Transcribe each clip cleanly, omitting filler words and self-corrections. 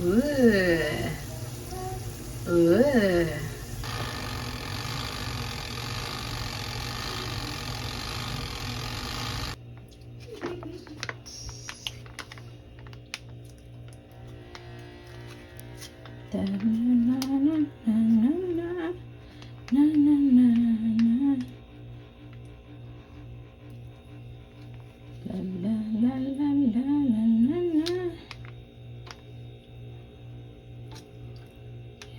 Ooh. Ooh.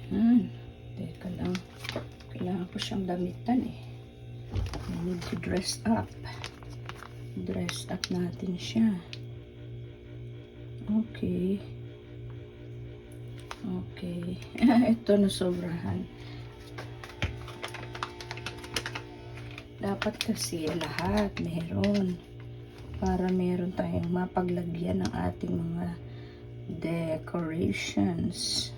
Yan. Teka lang. Kailangan ko siyang damitan eh. I need to dress up. Dress up natin siya. Okay. Okay. Ito na sobrahan. Dapat kasi lahat meron. Para meron tayong mapaglagyan ng ating mga decorations.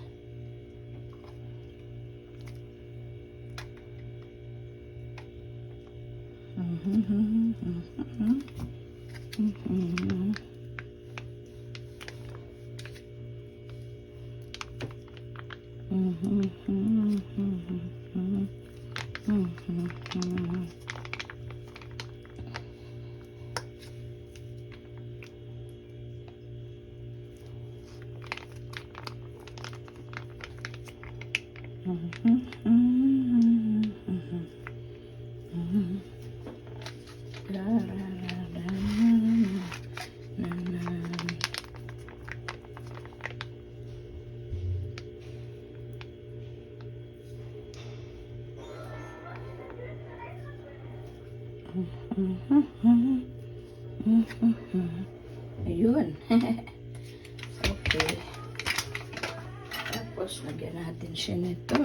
Ayun. Okay. Tapos, lagyan natin siya nito.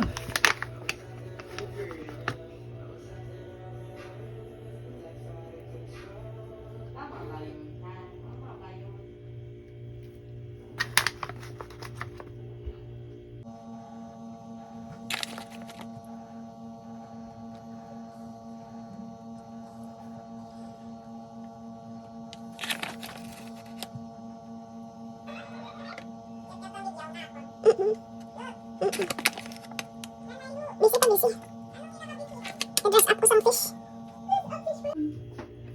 Busy pa, busy. Nag-dress up ko some fish.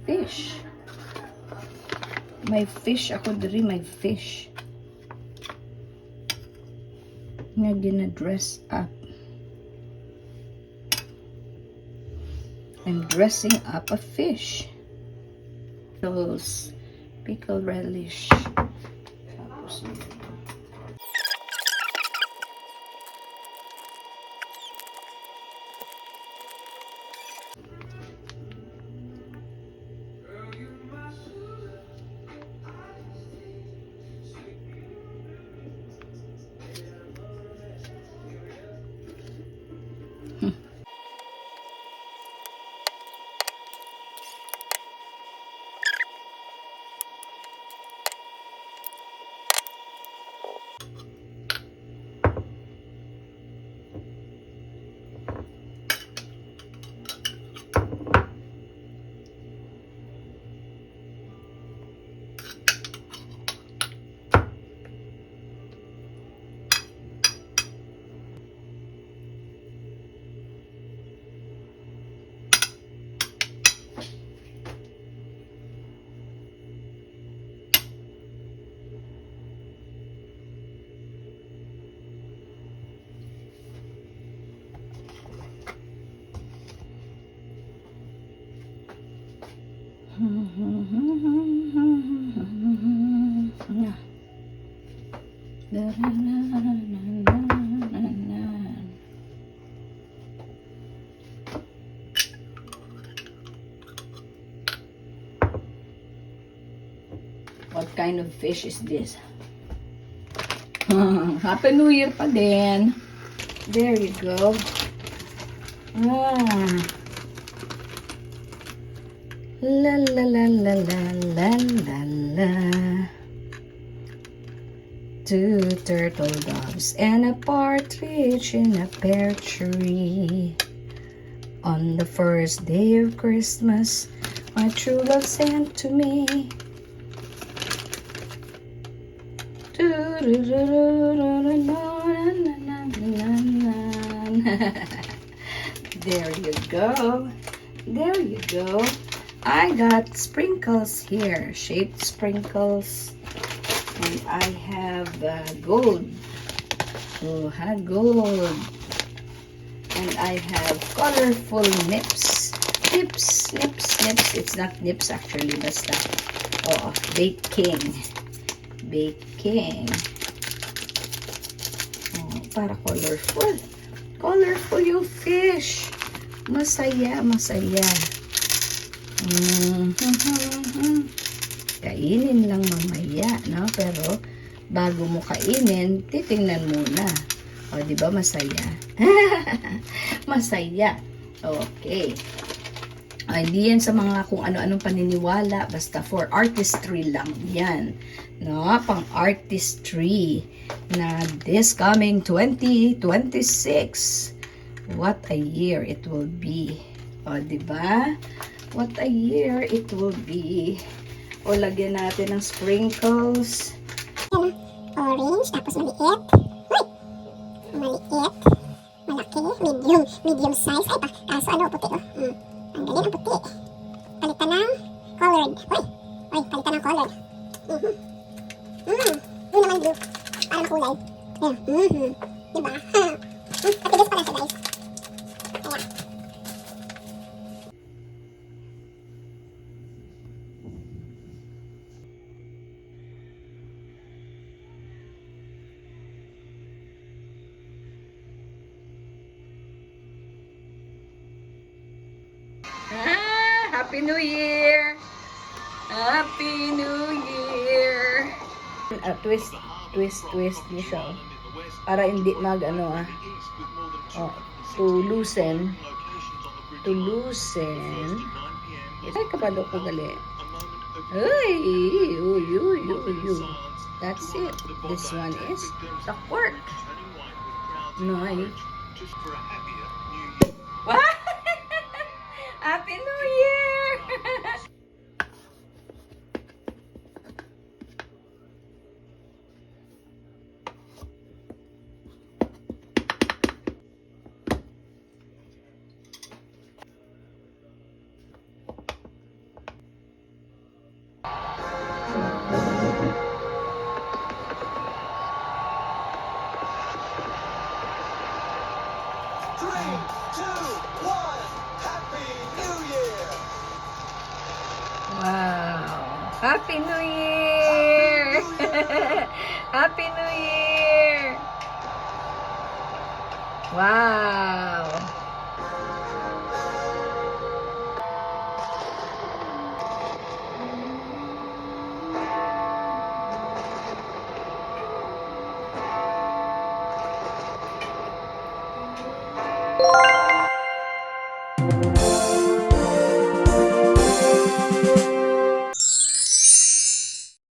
Fish. May fish ako diri, may fish. Nga gina-dress up. I'm dressing up a fish. Pickle relish. Tapos what kind of fish is this? Happy New Year pa din. There you go. La la la la la la la la. 2 turtle doves and a partridge in a pear tree. On the first day of Christmas, my true love sent to me 2 There you go. There you go. I got sprinkles here, shaped sprinkles. And I have gold. Oh, gold. And I have colorful nips. Nips. It's not nips actually, basta. Oh, baking. Oh, para colorful. Colorful yung fish. Masaya. Kainin lang mamaya, no? Pero bago mo kainin, titingnan muna. O, di ba masaya? Masaya. Okay. O, hindi yan sa mga kung ano-anong paniniwala. Basta for artistry lang yan. No? Pang artistry na this coming 2026. What a year it will be. O, di ba? What a year it will be. O, lagyan natin ng sprinkles. Orange, tapos maliit. Uy! Maliit. Malaki. Medium size. Ay pa, kaso ano, puti oh. Ang galing ang puti. Palitan ng colored. Uy! Palitan ng colored. Blue naman blue. Para makulay. Ayan. Diba? Patigas pala siya, guys. Ayan. Happy New Year! Happy New Year! Twist niyo siya. Para hindi to loosen. Ay, kapado ko gali. Ay, that's it. This one is the cork. Nice. What? Happy New Year! Three, two, one. Happy New Year! Wow! Happy New Year! Happy New Year! Wow!